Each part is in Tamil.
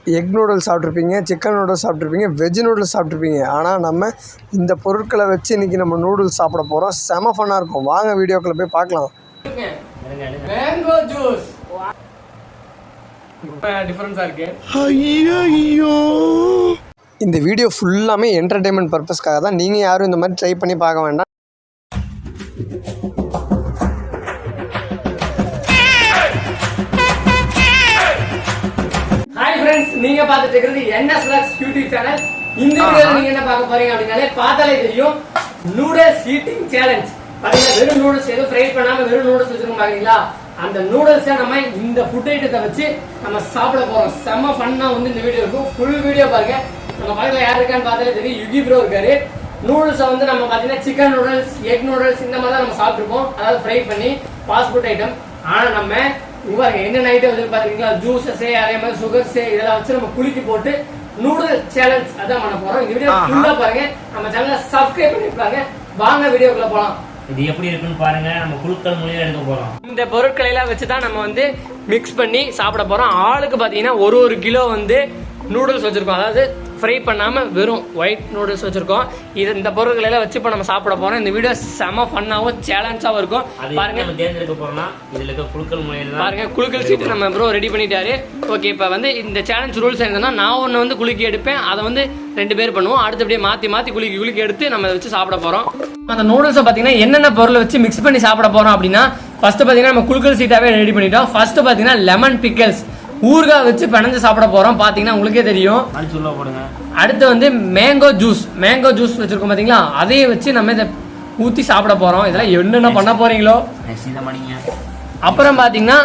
எக் நூடுல்ஸ் சாப்பிட்ருப்பீங்க, சிக்கன் நூடுல்ஸ் சாப்பிட்ருப்பீங்க, வெஜ் நூடுல்ஸ் சாப்பிட்ருப்பீங்க. ஆனால் நம்ம இந்த பொருட்களை வச்சு இன்றைக்கி நம்ம நூடுல்ஸ் சாப்பிட போகிறோம். செம ஃபன்னாக இருக்கும். வாங்க வீடியோக்குள்ளே போய் பார்க்கலாம். மேங்கோ ஜூஸ் டிஃபரன்ஸாக இருக்கு. ஐயோ, இந்த வீடியோ ஃபுல்லாமே என்டர்டெயின்மெண்ட் பர்பஸ்க்காக தான். நீங்கள் யாரும் இந்த மாதிரி ட்ரை பண்ணி பார்க்க வேண்டாம். நீங்க பாத்துட்டு இருக்கிறது NS Vlogs யூடியூப் சேனல். இந்த வீடியோல நீங்க என்ன பார்க்க போறீங்க அப்படினாலே பார்த்தாலே தெரியும், நூடுல்ஸ் ஹீட்டிங் சேலஞ்ச். பாத்தீங்கன்னா வெறும் நூடுல்ஸ் எதுவும் ஃப்ரை பண்ணாம வெறும் நூடுல்ஸ் வச்சிருக்கோம் பாத்தீங்களா, அந்த நூடுல்ஸை நம்ம இந்த ஃபுட் ஐட்டத்தை வச்சு நம்ம சாப்பிட போறோம். செம்ம ஃபன்னா வந்து இந்த வீடியோ இருக்கும். ஃபுல் வீடியோ பாருங்க. நம்ம பக்கத்துல யார் இருக்கான்னு பார்த்தாலே தெரியும், யுகி ப்ரோ இருக்காரு. நூடுல்ஸை வந்து நம்ம பாத்தீங்கன்னா சிக்கன் நூடுல்ஸ், எக் நூடுல்ஸ் இந்த மாதிரி தான் நம்ம சாப்பிட்டுருப்போம், அதாவது ஃப்ரை பண்ணி ஃபாஸ்ட் ஃபுட் ஐட்டம். ஆனா நம்ம என்னென்ன ஐட்டம் வந்து பாத்தீங்களா, ஜூஸஸ் அதே மாதிரி சுகர்ஸ் இதெல்லாம் வச்சு நம்ம குலுக்கி போட்டு நூடுல் சேலஞ்ச் அதான் பண்ண போறோம். இந்த வீடியோ ஃபுல்லா பாருங்க. நம்ம சேனலை சப்ஸ்கிரைப் பண்ணிருப்பாங்க. வாங்க வீடியோக்குள்ள போலாம். இது எப்படி இருக்குன்னு பாருங்க. நம்ம குழுக்கள் மூலியம் எடுக்க போறோம். இந்த பொருட்களை எல்லாம் வச்சுதான் நம்ம வந்து மிக்ஸ் பண்ணி சாப்பிட போறோம். ஆளுக்கு பாத்தீங்கன்னா ஒரு கிலோ வந்து நூடுல்ஸ் வச்சிருக்கோம், அதாவது ஃப்ரை பண்ணாம வெறும் ஒயிட் நூடுல்ஸ் வச்சிருக்கோம். இந்த பொருட்களை எல்லாம் வச்சு இப்போ நம்ம சாப்பிட போறோம். இந்த வீடியோ செம ஃபன்னாவும் சேலஞ்சாவும் இருக்கும். பாருங்க நம்ம தேர்ந்தெடுக்க போறோம்னா இதுல இருக்க குழுக்கள் மூலியம் பாருங்க. குழுக்கள் சீட்டு நம்ம ப்ரோ ரெடி பண்ணிட்டாரு. ஓகே, இப்போ வந்து இந்த சேலஞ்ச் ரூல்ஸ் என்னன்னா, நான் ஒன்று வந்து குலுக்கி எடுப்பேன், அதை வந்து 2 பேர் பண்ணுவோம். அடுத்தபடியே மாத்தி குலுக்கி எடுத்து நம்ம வச்சு சாப்பிட போறோம். அந்த நூடுல்ஸை பார்த்தீங்கன்னா என்னென்ன பொருளை வச்சு மிக்ஸ் பண்ணி சாப்பிட போறோம் அப்படின்னா, ஃபர்ஸ்ட் பார்த்தீங்கன்னா நம்ம குழுக்கள் சீட்டாவே ரெடி பண்ணிட்டோம். ஃபர்ஸ்ட் பார்த்தீங்கன்னா லெமன் பிக்கல்ஸ் ஊறுகாய் வச்சு பிணைஞ்சு சாப்பிட போறோம். பாத்தீங்கன்னா உங்களுக்கே தெரியும். அடுத்து வந்து மேங்கோ ஜூஸ் வச்சிருக்கோம் பாத்தீங்களா, அதையே வச்சு நம்ம இதை ஊத்தி சாப்பிட போறோம். இதெல்லாம் என்னென்ன பண்ண போறீங்களோ. அப்புறம் பாத்தீங்கன்னா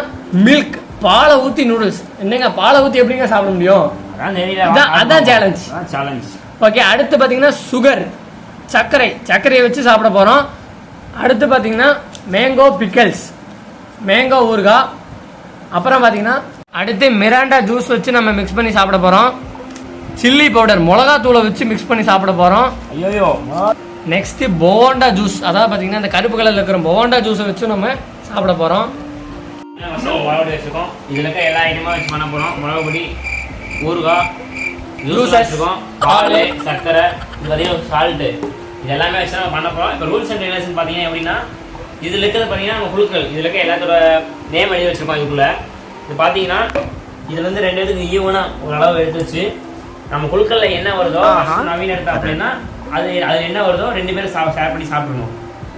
மில்க், பாலை ஊத்தி நூடுல்ஸ். என்னங்க பாலை ஊத்தி எப்படிங்க சாப்பிட முடியும்? அதான் சேலஞ்ச். ஓகே, அடுத்து பாத்தீங்கன்னா சுகர், சர்க்கரையை வச்சு சாப்பிட போறோம். அடுத்து பாத்தீங்கன்னா மேங்கோ பிக்கல்ஸ், மேங்கோ ஊறுகாய். அப்புறம் பாத்தீங்கன்னா அடுத்து மிராண்டா ஜூஸ் வச்சு நம்ம மிக்ஸ் பண்ணி சாப்பிட போறோம். சில்லி பவுடர், மிளகா தூளை வச்சு மிக்ஸ் பண்ணி சாப்பிட போறோம். நெக்ஸ்ட் போண்டா ஜூஸ், அதாவது பாத்தீங்கன்னா இந்த கருப்பு கலர்ல இருக்கிற போண்டா ஜூஸை வச்சு நம்ம சாப்பிட போறோம். இதுல இருக்க எல்லா ஐட்டமும் வச்சு பண்ண போறோம். மிளகு பொடி, ஊறுகாய், ஜூஸ் வச்சிருக்கோம், பால், சர்க்கரை, சால்ட், இது எல்லாமே வச்சு நம்ம பண்ண போறோம். இப்போ ரூல்ஸ் அண்ட் ரெகுலேஷன் பாத்தீங்கன்னா எப்படின்னா, இதுல இருக்கிறது பாத்தீங்கன்னா நம்ம குழுக்கள், இதுல இருக்க எல்லாத்தோட நேம் எழுதி வச்சிருக்கோம். இதுக்குள்ள இது பார்த்தீங்கன்னா இதுல இருந்து 2 பேருக்கு ஈவனா ஒரு அளவு எடுத்து வச்சு நம்ம குழுக்கள்ல என்ன வருதோ, நவீன எடுத்தா அப்படின்னா அது என்ன வருதோ 2 பேரும் ஷேர் பண்ணி சாப்பிடணும்.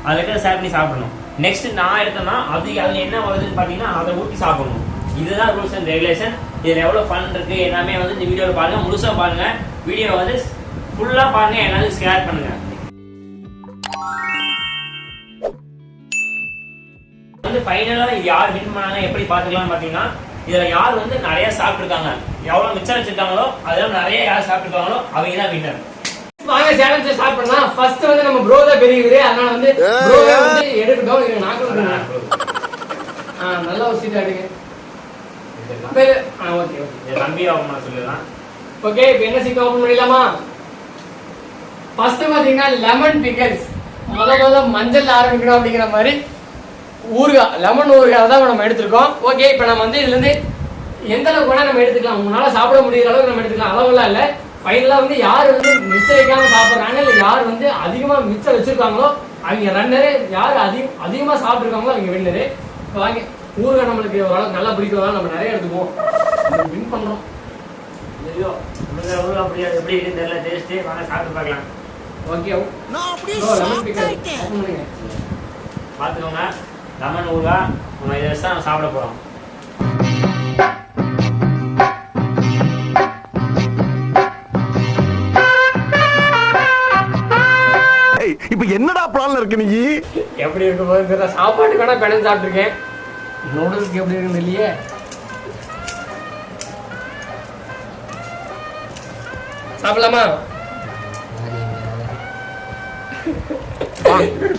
அதுல இருக்கிறத ஷேர் பண்ணி சாப்பிடணும். நெக்ஸ்ட் நான் எடுத்தேன்னா அதுல என்ன வருதுன்னு பார்த்தீங்கன்னா அதை ஊற்றி சாப்பிடணும். இதுதான் ரூல்ஸ் அண்ட் ரெகுலேஷன். இதில் எவ்வளோ ஃபன் இருக்கு எல்லாமே வந்து இந்த வீடியோவில் பாருங்க, முழுசா பாருங்க. வீடியோ வந்து ஃபுல்லா பாருங்க, எல்லாரும் ஷேர் பண்ணுங்க. வந்து ஃபைனலா யார் வின் பண்ணாங்க எப்படி பாத்துக்கலாம்னு பாத்தீங்கன்னா, இதுல யார் வந்து நிறைய சாப்பிட்டுருக்காங்க, எவ்வளவு மிச்சம் வச்சிருக்காங்களோ அதெல்லாம் நிறைய யார் சாப்பிட்டுருக்காங்களோ அவங்க தான் வின்னர். வாங்க சேலஞ்சை ஸ்டார்ட் பண்ணலாம். ஃபர்ஸ்ட் வந்து நம்ம ப்ரோ தான் பெரியவரு, அதனால வந்து ப்ரோவே வந்து எடுக்கட்டும். இது நாக்கு நல்ல ஒரு சீட் எடுங்க. ஓகே தம்பி ஓபன் சொல்லலாம். ஓகே, இப்போ என்ன சீட் ஓபன் பண்ணிடலாமா? ஃபர்ஸ்ட் பாத்தீங்கன்னா லெமன் பிக்கல்ஸ். முதல்ல மஞ்சள் ஆரம்பிக்கணும் அப்படிங்கிற மாதிரி ஊறுகாய், லெமன் ஊறுகாய் தான் நம்ம எடுத்துருக்கோம். ஓகே, இப்போ நம்ம வந்து இதுல இருந்து எந்த அளவுக்கு வேணா நம்ம எடுத்துக்கலாம். உங்களால சாப்பிட முடியுற அளவுக்கு நம்ம எடுத்துக்கலாம், அளவுலாம் இல்லை. ஃபைனலாக வந்து யார் வந்து மிச்சம் வைக்காம சாப்பிட்றாங்க, இல்லை யார் வந்து அதிகமாக மிச்சம் வச்சிருக்காங்களோ அவங்க ரன்னரு, யார் அதிகமாக சாப்பிட்ருக்காங்களோ அவங்க வின்னரு. இப்போ வாங்க, ஊறுகாய் நம்மளுக்கு ஓரளவுக்கு நல்லா பிடிக்கிறதால நம்ம நிறைய எடுத்துக்குவோம், வின் பண்ணுறோம். ஐயோ அப்படியா எப்படி இருக்குன்னு தெரியல, டேஸ்ட்டு வாங்க சாப்பிட்டு பார்க்கலாம். ஓகே, லெமன் பிக்கல் ஓப்பன் பண்ணுங்க. பார்த்துக்கோங்க, லெமன் ஊறுகாய் நம்ம இதை வச்சு தான் சாப்பிட போகிறோம். இப்ப என்னடா பிளான்ல இருக்கு? நீ எப்படி இருக்கு போது சாப்பாட்டுக்கு வேணா பெணம் சாப்பிட்டுருக்கேன், நூடுல்ஸ்க்கு எப்படி இருக்குன்னு இல்லையே. சாப்பிடலாமா?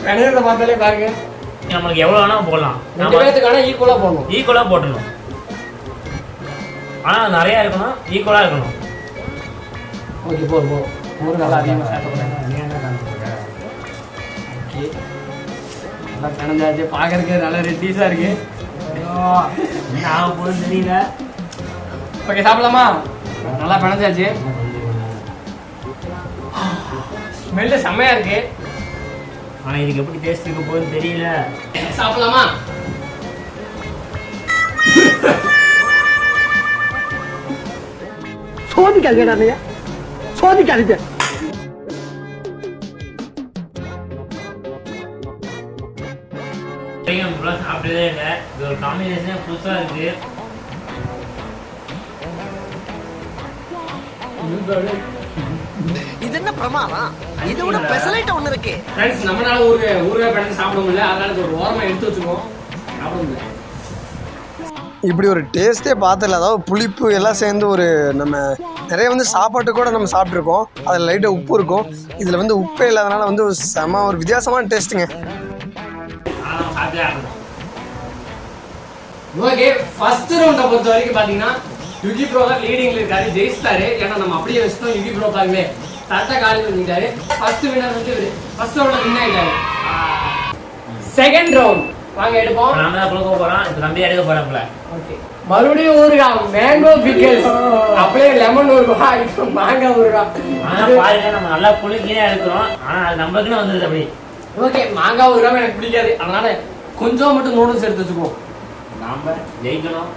பெணத்தை பார்த்தாலே பாருங்க, நம்மளுக்கு எவ்வளவு வேணா போடலாம். ஈக்குவலா போட்டணும். ஆனா நிறைய இருக்கணும், ஈக்குவலா இருக்கணும். ஓகே, போ நல்லா அதிகமா சாப்பிடுறேன். நல்லா கணந்தாச்சு, பாக்குறதுக்கு நல்லா ரெட்டிஸா இருக்கு. நான் போது தெரியல. ஓகே, சாப்பிடலாமா? நல்லா பிணைஞ்சாச்சு. ஸ்மெல்லு செம்மையா இருக்கு. ஆனா இதுக்கு எப்படி டேஸ்ட் இருக்க போகுதுன்னு தெரியல. சாப்பிடலாமா? சோதிக்காதீங்க, நீங்க சோதிக்காதீங்க. சாப்பிட்டதே இல்லை. இது ஒரு காம்பினேஷன் புதுசா இருக்கு. இது என்ன பிரமாதம்? இது விட ஸ்பெஷலைட் ஒண்ணு இருக்கு. ஃப்ரெண்ட்ஸ், நம்மளால ஊறுகாய் பிணைஞ்சு சாப்பிட முடியல, அதனால இது ஒரு ஓரமா எடுத்து வச்சுக்குவோம். சாப்பிட முடியல. இப்படி ஒரு டேஸ்ட்டே பார்த்ததில்ல. அதாவது புளிப்பு எல்லாம் சேர்ந்து ஒரு நம்ம நிறைய வந்து சாப்பாட்டு கூட நம்ம சாப்பிட்ருக்கோம். அதில் லைட்டாக உப்பு இருக்கும். இதில் வந்து உப்பே இல்லாதனால வந்து ஒரு செம ஒரு வித்தியாசமான டேஸ்ட்டுங்க. ஓகே, ஃபர்ஸ்ட் ரவுண்டை பொறுத்த வரைக்கும் பார்த்தீங்கன்னா யுகி ப்ரோ தான் லீடிங்ல இருக்காரு, ஜெயிச்சிட்டாரு. ஏன்னா நம்ம அப்படியே வச்சுட்டோம். யுகி ப்ரோ பாருங்களே தட்டை காலி பண்ணிட்டாரு. ஃபர்ஸ்ட் வின்னர் வந்து ஃபர்ஸ்ட் ரவுண்ட்ல வின் ஆயிட்டாரு. செகண்ட் ரவுண்ட் வாங்க எடுப்போம். நாம தான் கொடுக்க போறோம். இப்ப தம்பி எடுக்க போறோம்ல. ஓகே, மறுபடியும் ஊறுகாய் மேங்கோ பிக்கல்ஸ், அப்படியே லெமன் ஊறுகாய், இப்போ மாங்காய் ஊறுகாய். ஆனா பாருங்க, நம்ம நல்லா புளிக்கினே எடுக்கிறோம். ஆனா அது நம்மளுக்குன்னு வந்துருது அப்படி. ஓகே, மாங்காய் ஊறுகாய் எனக்கு பிடிக்காது, அதனால கொஞ்சம் மட்டும் நூடுல்ஸ் எடுத்து வச்சுக்குவோம். நாம ஜெயிக்கணும்.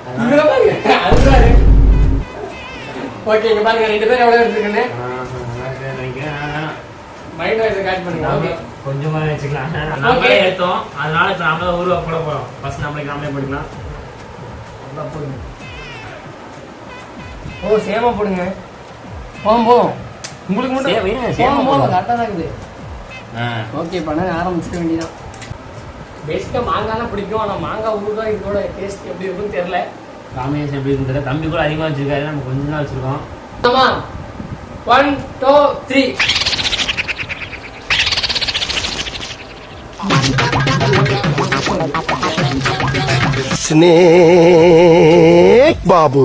ஓகே, இங்க பாருங்க 2 பேர் எவ்வளவு எடுத்துருக்குன்னு மைண்ட் வாய்ஸ் காட் பண்ணுங்க. ஓகே, கொஞ்சமா வச்சுக்கலாம். நாமளே எடுத்தோம், அதனால இப்ப நாம தான் ஊறுகாய் போட போறோம். ஃபர்ஸ்ட் நாமளே போட்டுக்கலாம். ஓ, சேமா போடுங்க. போதும் உங்களுக்கு மட்டும் சேமா போதும், கரெக்டா தான் இருக்குது. ஓகே, பண்ண ஆரம்பிச்சிட வேண்டியதான். பேசிக்கா மாங்காய்னா பிடிக்கும், ஆனா மாங்காய் ஊறுகாய் இதோட டேஸ்ட் எப்படி இருக்குன்னு தெரியல. காம்பினேஷன் எப்படி இருக்குன்னு தம்பி கூட அதிகமா வச்சிருக்காரு, நம்ம கொஞ்சம் தான் வச்சிருக்கோம். ஆமா, 1 2 3. ஸ்னேக் பாபு.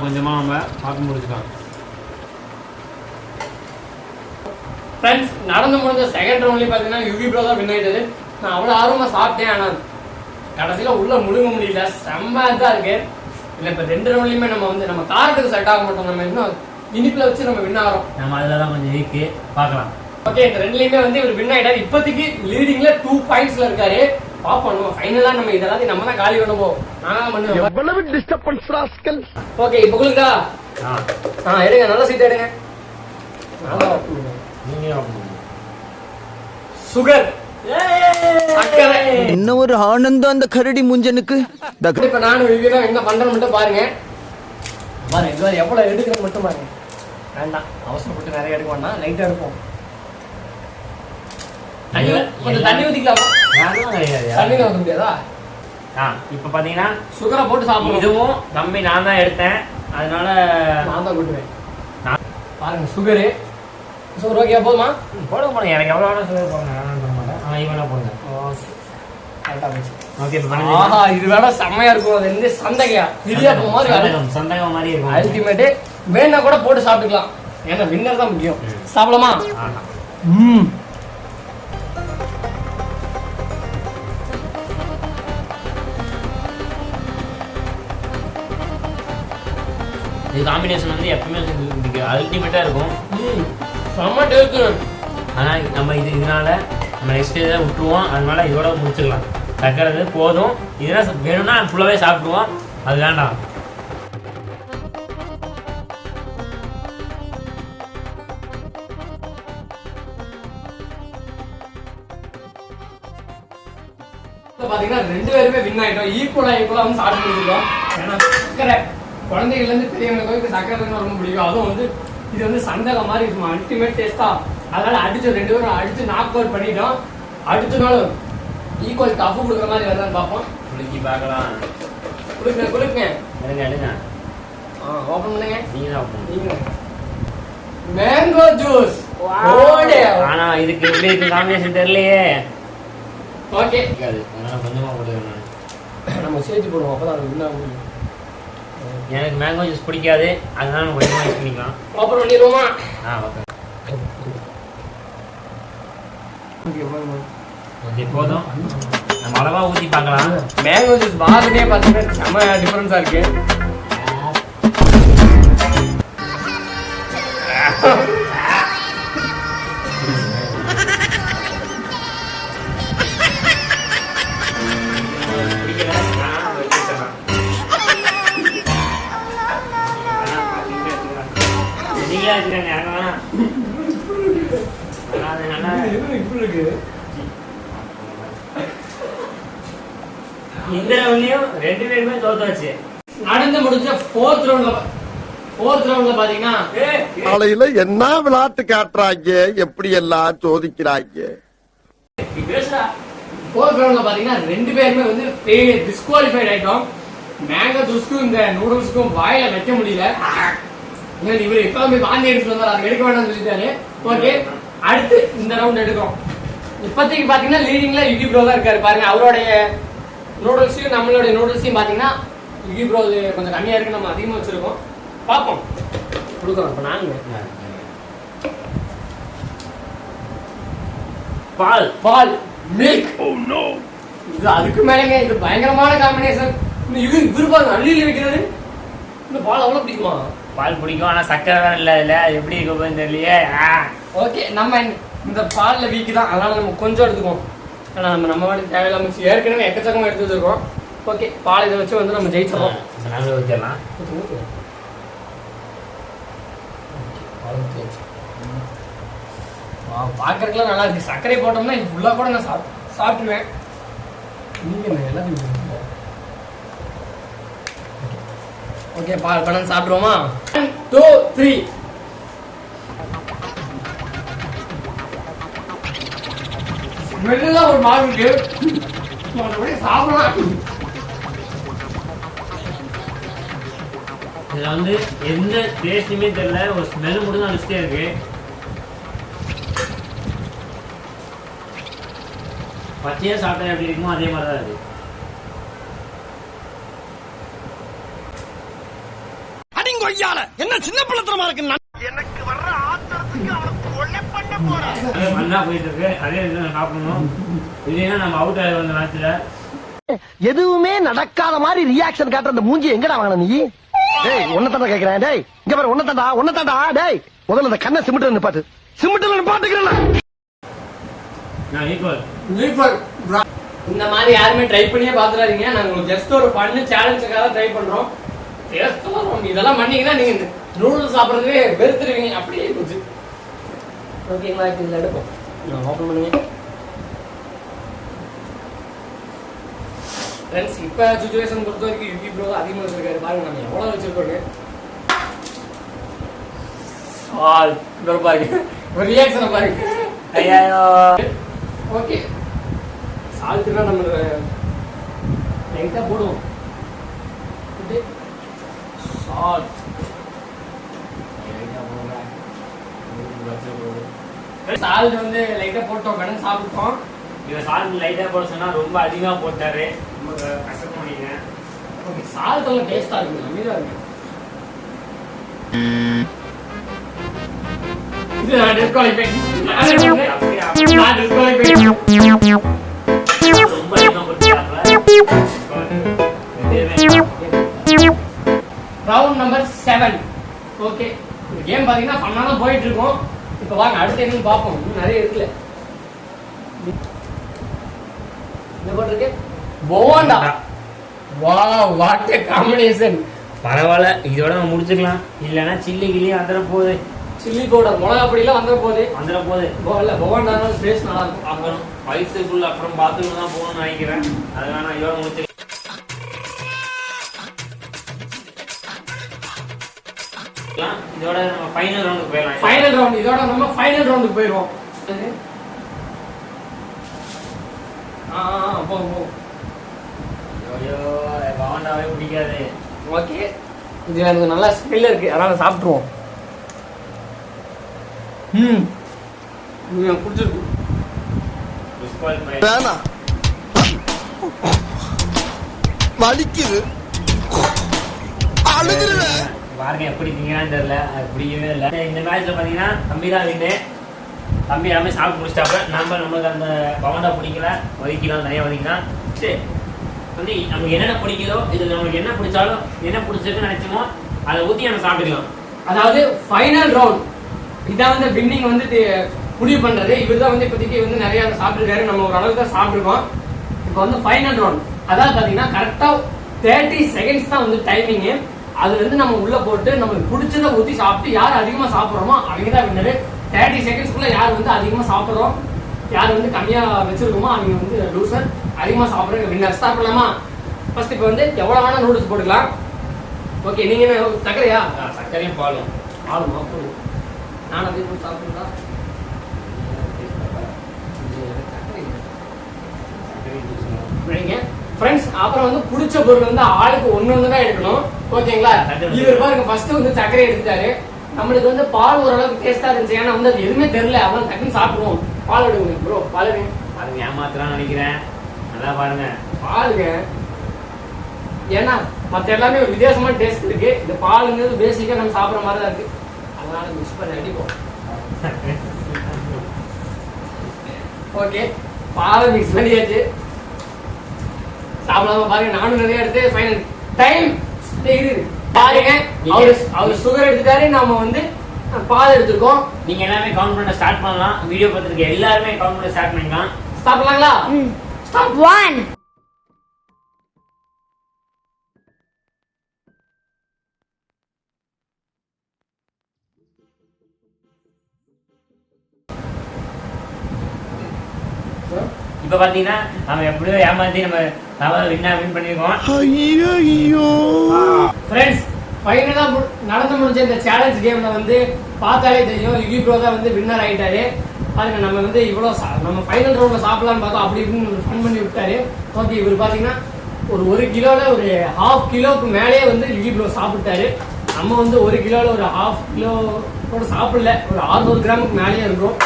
கொஞ்சமா நம்ம பார்க்க முடிச்சுக்கலாம். ஃப்ரெண்ட்ஸ், நடந்து முடிஞ்ச செகண்ட் ரவுண்ட்லேயே பார்த்தீங்கன்னா யுகி ப்ரோ தான் வின் ஆயிட்டது. நான் அவ்வளோ ஆர்வமாக சாப்பிட்டேன், ஆனால் கடைசியில் உள்ள முழுங்க முடியல. செம்ம தான் இருக்கு. இல்லை, இப்போ 2 ரவுண்ட்லையுமே நம்ம வந்து நம்ம காரத்துக்கு செட் ஆக மாட்டோம். நம்ம இன்னும் இனிப்பில் வச்சு நம்ம வின் ஆகிறோம். நம்ம அதில் தான் கொஞ்சம் வீக்கு பார்க்கலாம். ஓகே, இந்த 2லையுமே வந்து இவர் வின் ஆயிட்டாரு. இப்போதைக்கு லீடிங்ல 2 பாயிண்ட்ஸ்ல இருக்காரு. பாப்போம், நம்ம ஃபைனலா நம்ம இதெல்லாம் நம்ம தான் காலி பண்ணுவோம். நான் பண்ணுவேன். எவ்வளவு டிஸ்டர்பன்ஸ் ராஸ்கல். ஓகே, இப்போ குளுக்கா எடுங்க, நல்ல சீட் எடுங்க. சுகர், சக்கரை, என்ன ஒரு ஆனந்தம் அந்த கரடி முஞ்சனுக்கு. இப்ப நானும் இதுதான் என்ன பண்றேன்னு மட்டும் பாருங்க. பாருங்க எவ்வளவு எடுக்கிறேன்னு மட்டும் பாருங்க. வேண்டாம், அவசரப்பட்டு நிறைய எடுக்க வேண்டாம், லைட்டா எடுப்போம். கொஞ்சம் தண்ணி ஊத்திக்கலாமா? தண்ணி ஊத்த முடியாதா? இப்ப பாத்தீங்கன்னா சுகரை போட்டு சாப்பிடுவோம். இதுவும் தம்பி நான் தான் எடுத்தேன், அதனால நான் தான் கூட்டுவேன். பாருங்க, சுகரு ஓகே, போதுமா? போடுங்க, எனக்கு எவ்வளவு வேணா சுகர் போடுங்க. ஈவனா போடுங்க. ஓகே, ஆஹா, இது வேற செம்மையா இருக்கும். அது வந்து சந்தகையா இடியாப்பம் மாதிரி, சந்தகம் மாதிரி இருக்கும். அல்டிமேட். வேணா கூட போட்டு சாப்பிட்டுக்கலாம், ஏன்னா வின்னர் தான் முக்கியம். சாப்பிடலாமா? இது காம்பினேஷன் வந்து எப்பவுமே அல்டிமேட்டா இருக்கும். செம்ம டேஸ்ட். ஆனா நம்ம இதனால நம்ம நெக்ஸ்ட் இதை விட்டுருவோம். அதனால இதோட முடிச்சுக்கலாம். சக்கரை போதும். இதெல்லாம் வேணும்னா ஃபுல்லாவே சாப்பிடுவோம், அது வேண்டாம். பாத்தீங்கன்னா 2 பேருமே வின் ஆயிட்டோம். ஈக்குவலா வந்து சாப்பிட்டு முடிச்சிருக்கோம். ஏன்னா சக்கரை குழந்தைகள்ல இருந்து பெரியவங்களுக்கு சக்கரை ரொம்ப பிடிக்கும். அதுவும் வந்து இது வந்து சந்தக மாதிரி இருக்கும், அல்டிமேட் டேஸ்டா. அதனால அடிச்சு 2 பேரும் அடிச்சு நாக் அவுட் பண்ணிட்டோம். அடுத்த நாள் ஈக்குவல் டஃப் கொடுக்குற மாதிரி வருதான்னு பார்ப்போம். குளிக்கி பார்க்கலாம். குளிக்குங்க எடுங்க. ஓபன் பண்ணுங்க. நீங்க மேங்கோ ஜூஸ். ஆனா இதுக்கு எப்படி இருக்கு காம்பினேஷன் தெரியலையே. ஓகே, கொஞ்சமா போடுவேன். நம்ம சேர்த்து போடுவோம், அப்பதான் அது வின் ஆகும். எனக்கு மேங்கோ ஜூஸ் பிடிக்காது, அதனால நம்ம கொஞ்சமா யூஸ் பண்ணிக்கலாம். ஓபன் பண்ணிடுவோமா? ஓகே போதும். நம்ம அளவா ஊற்றி பார்க்கலாம். மேங்கோ ஜூஸ் வாசனையே பார்த்தீங்கன்னா செம்ம டிஃபரன்ஸாக இருக்கு. இந்த ரவுண்ட்லயும் 2 பேருமே தோத்தாச்சு. நடந்து முடிஞ்ச ஃபோர்த் ரவுண்ட்ல பாத்தீங்கன்னா காலையில என்ன விளையாட்டு காட்டுறாங்க, எப்படி எல்லாம் சோதிக்கிறாங்க. ஃபோர்த் ரவுண்ட்ல பாத்தீங்கன்னா 2 பேருமே வந்து டிஸ்குவாலிஃபைட் ஆயிட்டோம். மேங்கோ ஜூஸ்க்கும் இந்த நூடுல்ஸ்க்கும் வாயில வைக்க முடியல. இவரு எப்பவுமே வாந்தி எடுத்து வந்தாரு, அது எடுக்க வேண்டாம்னு சொல்லிட்டாரு. ஓகே, அடுத்து இந்த ரவுண்ட் எடுக்கிறோம். இப்போதைக்கு பாத்தீங்கன்னா லீடிங்ல யுகி ப்ரோ தான் இருக்காரு. பாருங்க, அவருடைய நூடுல்ஸையும் நம்மளுடைய நூடுல்ஸையும் பாத்தீங்கன்னா யுகி ப்ரோ கொஞ்சம் கம்மியா இருக்கு, நம்ம அதிகமா வச்சிருக்கோம். பார்ப்போம், கொடுக்குறோம். இப்போ நாங்க பால் மில்க், இது அதுக்கு மேலங்க, இது பயங்கரமான காம்பினேஷன். இவரு பாருங்க அள்ளியில் வைக்கிறது. இந்த பால் அவ்வளவு பிடிக்குமா? பால் பிடிக்கும், ஆனா சக்கரை வேற இல்ல இல்ல, எப்படி இருக்குன்னு தெரியலையே. ஓகே, நம்ம இந்த பால்ல வீக்கு தான், அதனால நம்ம கொஞ்சம் எடுத்துக்குவோம். ஆனா நம்ம வாட்டி தேவையில்லாம ஏற்கனவே எக்கச்சக்கமா எடுத்து வச்சிருக்கோம். ஓகே, பால் இதை வச்சு வந்து நம்ம ஜெயிச்சிடலாம். நாங்களே ஊற்றிடலாம். பார்க்கறதுக்குலாம் நல்லா இருக்கு. சர்க்கரை போட்டோம்னா இது ஃபுல்லா கூட நான் சாப்பிட்டுருவேன். நீங்க எல்லாத்தையும் ஓகே, பால் பண்ண சாப்பிடுவோமா? 1 2 3. ஸ்மெல்லாம் ஒரு மாதிரி இருக்கு, சாப்பிடலாம். இதுல வந்து எந்த டேஸ்ட்டுமே தெரியல, ஒரு ஸ்மெல் மட்டும் தான் அடிச்சுட்டே இருக்கு. பச்சையா சாப்பிட்டா எப்படி இருக்குமோ அதே மாதிரி தான் இருக்கு. என்ன சின்ன பிள்ளைத்தனமா இருக்கு. எனக்கு வர்ற ஆத்திரத்துக்கு அவனுக்கு கொலை பண்ண போறேன். நல்லா போயிட்டு இருக்கு, அதே இதுல சாப்பிடணும். இல்லைன்னா நம்ம அவுட் ஆயிடுவோம் இந்த மேட்ச்ல. எதுவுமே நடக்காத மாதிரி ரியாக்ஷன் காட்டுற அந்த மூஞ்சி எங்கடா வாங்கின நீ? டேய், உன்னதாண்டா கேக்குறேன். டேய், இங்க பாரு, உன்னதாண்டா. டேய், முதல்ல அந்த கண்ணை சிமிட்டு நிப்பாட்டு. சிமிட்டுல நிப்பாட்டுக்கிறேன். நான் ஈக்குவல். இந்த மாதிரி யாருமே ட்ரை பண்ணியே பாத்துறாதீங்க. நாங்க உங்களுக்கு ஜஸ்ட் ஒரு பண்ணு சேலஞ்சுக்காக ட்ரை பண்றோம். இதெல்லாம் பண்ணீங்கன்னா நீங்க நூடுல்ஸ் சாப்பிட்றதுவே வெறுத்துருவீங்க, அப்படியே போச்சு. ஓகேங்களா, இப்போ இதில் எடுப்போம். நான் ஓப்பன் பண்ணுங்க ஃப்ரெண்ட்ஸ். இப்போ சுச்சுவேஷன் பொறுத்த வரைக்கும் யுகி ப்ரோ அதிகமாக வச்சிருக்காரு. பாருங்க நம்ம எவ்வளோ வச்சிருக்கோங்க. பாருங்க ஒரு ரியாக்ஷனை பாருங்க. ஐயோ, ஓகே, சால்ட்டுனா நம்ம லைட்டாக போடுவோம். சால்ட் வந்து லைட்டா போட்டோம், கடன் சாப்பிட்டோம். இவன் சால்ட் லைட்டா போட சொன்னா ரொம்ப அதிகமா போட்டாரு, ரொம்ப கஷ்டமா நீங்க. ஓகே, சால்ட் எல்லாம் டேஸ்டா இருக்கு, அமீரா இருக்கு. இது நான் டிஸ்குவாலிஃபை. ரொம்ப அதிகமா போட்டாங்க. Round number 7. ஓகே, இந்த கேம் பாத்தீங்கன்னா ஃபன்னா தான் போயிட்டு இருக்கோம். இப்போ வாங்க அடுத்து என்னன்னு பார்ப்போம். இன்னும் நிறைய இருக்குல்ல. என்ன போட்டிருக்கு? Bonda. Wow, what a combination. பரவாயில்ல, இதோட நம்ம முடிச்சுக்கலாம். இல்லைன்னா சில்லி கிளி வந்துட போகுது. சில்லி பவுடர், மிளகா பொடியெல்லாம் வந்துட போகுது. போவாண்டா டேஸ்ட் நல்லா இருக்கும். அப்புறம் வயிற்றுக்குள்ள அப்புறம் பாத்ரூம் தான் போகணும்னு நினைக்கிறேன். அதனால இதோட முடிச்சு இதோட நம்ம ஃபைனல் ரவுண்டுக்கு போயிடலாம். ஃபைனல் ரவுண்ட், இதோட நம்ம ஃபைனல் ரவுண்டுக்கு போயிடுவோம். போகும். ஐயோ, பவாண்டாவே பிடிக்காது. ஓகே, இது எனக்கு நல்லா ஸ்மெல் இருக்கு, அதனால சாப்பிட்டுருவோம். எனக்கு பிடிச்சிருக்கு. வேணாம், வலிக்குது, அழுதுருவேன். பாருங்க எப்படி திங்கலான்னு தெரியல, அது பிடிக்கவே இல்லை. இந்த மேட்ச்ல பாத்தீங்கன்னா தம்பி தான் வின்னு. தம்பி எல்லாமே சாப்பிட்டு முடிச்சிட்டாப்ப. நம்மளுக்கு அந்த பவண்டா பிடிக்கல, ஒதுக்கலாம், தனியாக ஒதுக்கலாம். ஃபர்ஸ்ட் வந்து நமக்கு என்னென்ன பிடிக்குதோ இது நம்மளுக்கு என்ன பிடிச்சாலும் என்ன பிடிச்சிருக்குன்னு நினைச்சோமோ அதை ஊற்றி நம்ம சாப்பிட்டுக்கலாம். அதாவது ஃபைனல் ரவுண்ட் இதான் வந்து வின்னிங் வந்து முடிவு பண்றது. இவர் தான் வந்து இப்போதைக்கு வந்து நிறைய சாப்பிட்டுருக்காரு. நம்ம ஒரு அளவுக்கு தான் சாப்பிட்டுருக்கோம். இப்போ வந்து ஃபைனல் ரவுண்ட் அதாவது பார்த்தீங்கன்னா கரெக்டாக 30 செகண்ட்ஸ் தான் வந்து டைமிங்கு. அதுல இருந்து நம்ம உள்ள போட்டு நம்மளுக்கு பிடிச்சதை ஊற்றி சாப்பிட்டு யார் அதிகமாக சாப்பிட்றோமோ அவங்க தான் வின்னரு. 30 செகண்ட்ஸ்க்குள்ள யார் வந்து அதிகமாக சாப்பிட்றோம், யார் வந்து கம்மியாக வச்சிருக்கோமோ அவங்க வந்து லூசர். அதிகமாக சாப்பிட்றவங்க வின்னர். ஸ்டார்ட் பண்ணலாமா? ஃபர்ஸ்ட் இப்போ வந்து எவ்வளோ வேணா நூடுல்ஸ் போட்டுக்கலாம். ஓகே, நீங்க என்ன சர்க்கரையா? சர்க்கரையும் பாலும் ஆளுமா போடு. நான் அதே போட்டு சாப்பிடுங்களா? ஃப்ரெண்ட்ஸ், அப்புறம் வந்து பிடிச்ச பொருள் வந்து ஆளுக்கு ஒன்று தான் எடுக்கணும். ஓகேங்களா? இவர் பாருங்க ஃபர்ஸ்ட் வந்து சர்க்கரை எடுத்துட்டாரு. நம்மளுக்கு வந்து பால் ஓரளவுக்கு டேஸ்டா இருந்துச்சு. ஏன்னா வந்து அது எதுவுமே தெரியல. அவன் டக்குன்னு சாப்பிடுவோம். பால் எடுங்க ப்ரோ. பால் எடுங்க. அது ஏமாத்துறான்னு நினைக்கிறேன். நல்லா பாருங்க பாலுங்க. ஏன்னா மற்ற எல்லாமே ஒரு வித்தியாசமான டேஸ்ட் இருக்கு. இந்த பாலுங்கிறது பேசிக்கா நம்ம சாப்பிட்ற மாதிரி தான் இருக்கு. அதனால மிக்ஸ் பண்ணி அடிப்போம். ஓகே, பாலை மிக்ஸ் பண்ணியாச்சு. சாப்பிடாம பாருங்க. நானும் நிறைய எடுத்து ஃபைனல் டைம் பாருங்க. அவரு சுகர் எடுத்துட்டாரு. நாம வந்து பால் எடுத்துருக்கோம். நீங்க எல்லாமே கவுண்ட் பண்ண ஸ்டார்ட் பண்ணலாம். வீடியோ பார்த்துருக்க எல்லாருமே கவுண்ட் பண்ண ஸ்டார்ட் பண்ணிக்கலாம். ஸ்டார்ட் பண்ணலாங்களா? ஸ்டார்ட் 1 இப்ப பாத்தீங்கன்னா நம்ம எப்படியோ ஏமாத்தி நம்ம வின் பண்ணிருக்கோம். ஃப்ரெண்ட்ஸ், ஃபைனலா நடந்து முடிஞ்ச இந்த சேலஞ்ச் கேம்ல வந்து பார்த்தாலே தெரியும் யுகி ப்ரோ தான் வந்து வின்னர் ஆயிட்டாரு. பாருங்க, நம்ம வந்து இவ்வளோ நம்ம ஃபைனல் ரவுண்ட்ல சாப்பிடலாம்னு பார்த்தோம். அப்படி இப்படின்னு ஃபன் பண்ணி விட்டாரு. ஓகே, இவர் பாத்தீங்கன்னா ஒரு கிலோல ஒரு 1/2 கிலோக்கு மேலே வந்து யுகி ப்ரோ சாப்பிட்டாரு. நம்ம வந்து 1 கிலோல ஒரு 1/2 கிலோ கூட சாப்பிடல. ஒரு 600 கிராமுக்கு மேலேயே இருக்கும்.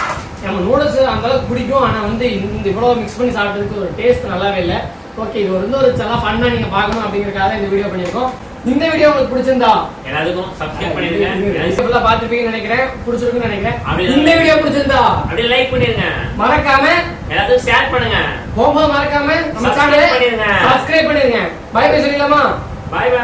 நம்ம நூடுல்ஸ் அந்த அளவுக்கு பிடிக்கும். ஆனா வந்து இந்த இவ்வளவு மிக்ஸ் பண்ணி சாப்பிட்டதுக்கு ஒரு டேஸ்ட் நல்லாவே இல்லை. ஓகே, இது வந்து ஒரு சில ஃபன்னா நீங்க பார்க்கணும் அப்படிங்கறதுக்காக இந்த வீடியோ பண்ணிருக்கோம். இந்த வீடியோ உங்களுக்கு பிடிச்சிருந்தா எல்லாத்துக்கும் சப்ஸ்கிரைப் பண்ணிடுங்க. பாத்துருப்பீங்கன்னு நினைக்கிறேன். பிடிச்சிருக்குன்னு நினைக்கிறேன். இந்த வீடியோ பிடிச்சிருந்தா அப்படியே லைக் பண்ணிருங்க. மறக்காம எல்லாத்துக்கும் ஷேர் பண்ணுங்க. போகும்போது மறக்காம நம்ம சேனலை சப்ஸ்கிரைப் பண்ணிருங்க. பை பை சொல்லிடலாமா? Bye by.